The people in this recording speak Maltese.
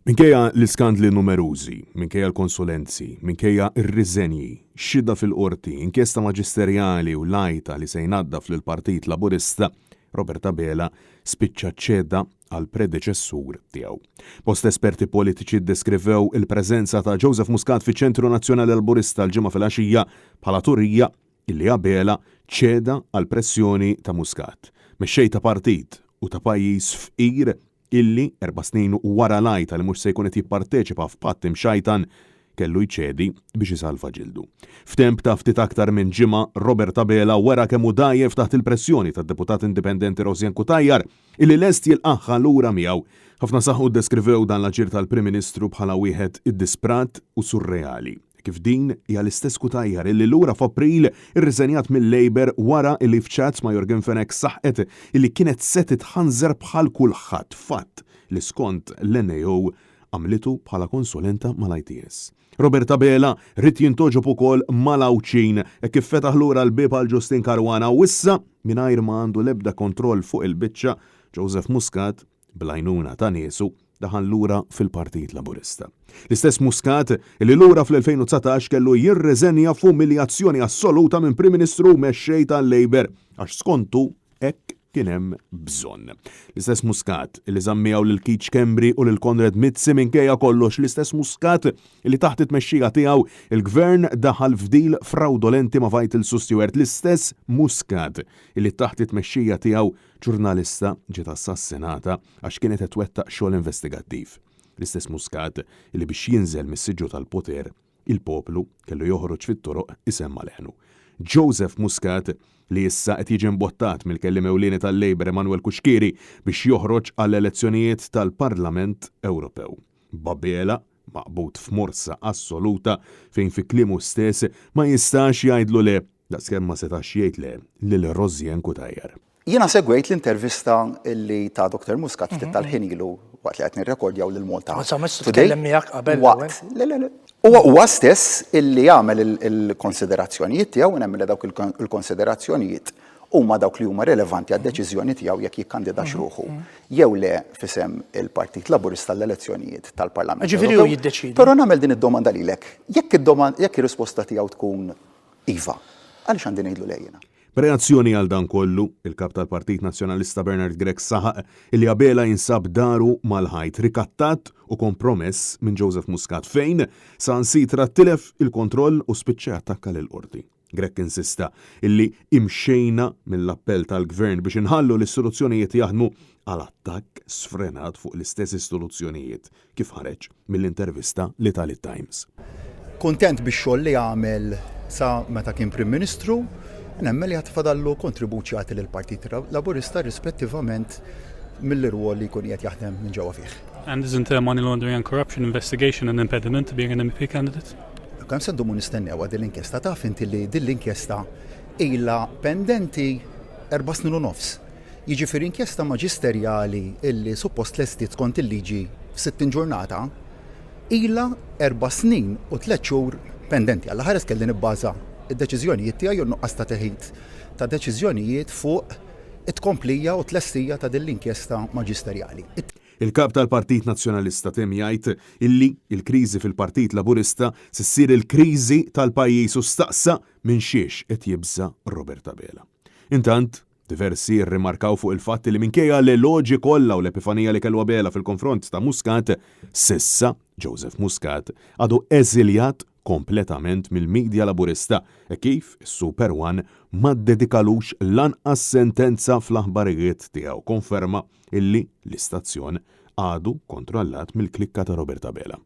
Minkejja l-iskandli numerużi, minkejja l-konsulenzi, minkejja ir-riżenji, xida fil-qorti, inkjesta maġisterjali u lajta li se jnaddaf lill-Partit Laburista, Roberta Bela spiċċa ċeda għal predeċessur tiegħu. Bost esperti politiċi ddeskrivew il-preżenza ta' Joseph Muscat fiċ-Ċentru Nazzjonali Laburista l-ġimgħa filgħaxija bħala turija illi Bela ċeda għal pressjoni ta' Muscat. Mexxej ta' partit u ta' pajjiż fqir illi 4 snin wara lajta li mhux se jkun qed jipparteċipa f'patt imxajtan kellu jċedi biex isalva ġildu. F'temp ta' ftit aktar minn ġimgħa, Roberta Bela wera kemm hu dajjef taħt il-pressjoni tad-deputat indipendenti Rosjan Kutajjar illi lest jilqaħħa lura miegħu. Ħafna saħħu ddeskrivew dan l-aġir tal-Prim Ministru bħala wieħed iddisprat u surreali. Kif din hija l-istess Kutajjar illi lura f'April irriżenjat mill-Labor wara illi f'ċats ma' Jorgen Fenek saħqet illi kienet se titħanżer bħal kulħadd fatt li skont l-NAO għamlitu bħala konsulenta mal-ITS. Roberta Bela rrid jintoġob ukoll mal-Awċin kif fetaħ lura l-bib għal Justin Caruana u issa mingħajr ma għandu l-ebda kontroll fuq il-biċċa Joseph Muscat bl-għajnuna ta' niesu daħan lura fil-Partit Laburista. L-istess Muscat li lura fl-2019 kellu jirreżenja f'umiljazzjoni assoluta minn Prim Ministru mexxej tal-Labor għax skontu hekk kien hemm bżonn. L-istess Muscat li żammijaw lil Keith Schembri u lil Konrad Mizzi minkejja kollox, l-istess Muscat li taħt it-tmexxija tiegħu il-Gvern daħal f'dil fraudolenti ma' Vital Stewart, l-istess Muscat li taħt it-tmexxija tiegħu ġurnalista ġiet assassinata għax kienet qed twettaq xogħol investigattiv. L-istess Muscat li biex jinżel mis-siġġu tal-poter il-poplu kellu joħroġ fit-toroq isemma leħnu. Joseph Muscat li issa qed jiġi imbottat mill-kelliem ewlieni tal-Labor Emanuel Kuxkieri biex joħroġ għall-elezzjonijiet tal-Parlament Ewropew. Bela maqbud f'morsa assoluta fejn fi kliemu stess ma jistax jgħidlu le daqskemm ma setax jgħid le lil Rosjan Kutajjar. Jiena segwejt l-intervista illi ta' Dr. Muscat ftit tal-ħin ilu waqt li qed nirrekordjaw lil Malta. Ma samess titkellem miegħek qabel. Le. Huwa stess illi jagħmel il-konsiderazzjonijiet tiegħu nemmel dawk il-konsiderazzjonijiet huma dawk li huma relevanti għad-deċiżjoni tiegħu jekk jikkandidax ruħu jew le fisem il-Partit Laburista l-elezzjonijiet tal-Parlament. Ġifieri hu jiddeċiedi. Però nagħmel din id-domanda lilek. Jekk ir-risposta tiegħu tkun iva, għaliex għandi ngħidlu lejjena? B'reazzjoni għal dan kollu, il-kap tal-Partit Nazzjonalista Bernard Gregg saħaq illi Bela jinsab daru mal-ħajt rikattat u kompromess minn Joseph Muscat fejn sansitra tilef il-kontroll u spiċċa attakka lill-qorti. Gregg insista illi imxejna mill-appell tal-Gvern biex inħallu l-istituzzjonijiet jaħdmu għal attakk sfrenat fuq l-istess istituzzjonijiet kif ħareġ mill-intervista li tal-Times. Kuntent bix-xogħol li għamel sa meta kien Prim Ministru, nemmel li ħatfadallu kontribuċi għati l-Partit Laburista rispettivament mill-irwol li jkun qiegħed jaħdem minn ġewwa fih. And isn't a money laundering and corruption investigation an impediment to being an MP candidate? Kemm se ndumu nistennew din l-inkjesta taf inti li din l-inkjesta ilha pendenti 4 snin u nofs. Jiġifieri inkjesta maġisterjali illi suppost lestiet skont il-liġi f'60 ġurnata ilha 4 snin u 3 xhur pendenti. Alla ħares kelli nibbaża id-deċiżjonijiet tiegħi u nuqqas ta' teħid ta' deċiżjonijiet fuq it-tkomplija u tlestija ta' din l-inkjesta maġisterjali. Il-kap tal-Partit Nazzjonalista tem jgħid illi il-kriżi fil-Partit Laburista se ssir il-kriżi tal-pajjiż u staqsa minn xiex qed jibża Roberta Bela. Intant, diversi rrimarkaw fuq il-fatt li minkejja l-eloġi kollha u l-epifanija li kellu Bela fil-konfront ta' Muscat, sissa Joseph Muscat għadu eżiljat kompletament mill-medja Laburista kif is-Super One ma ddedikalux lanqas sentenza fl-aħbarijiet tiegħu konferma illi l-istazzjon għadu kontrollat mill-klikka ta' Roberta Bela.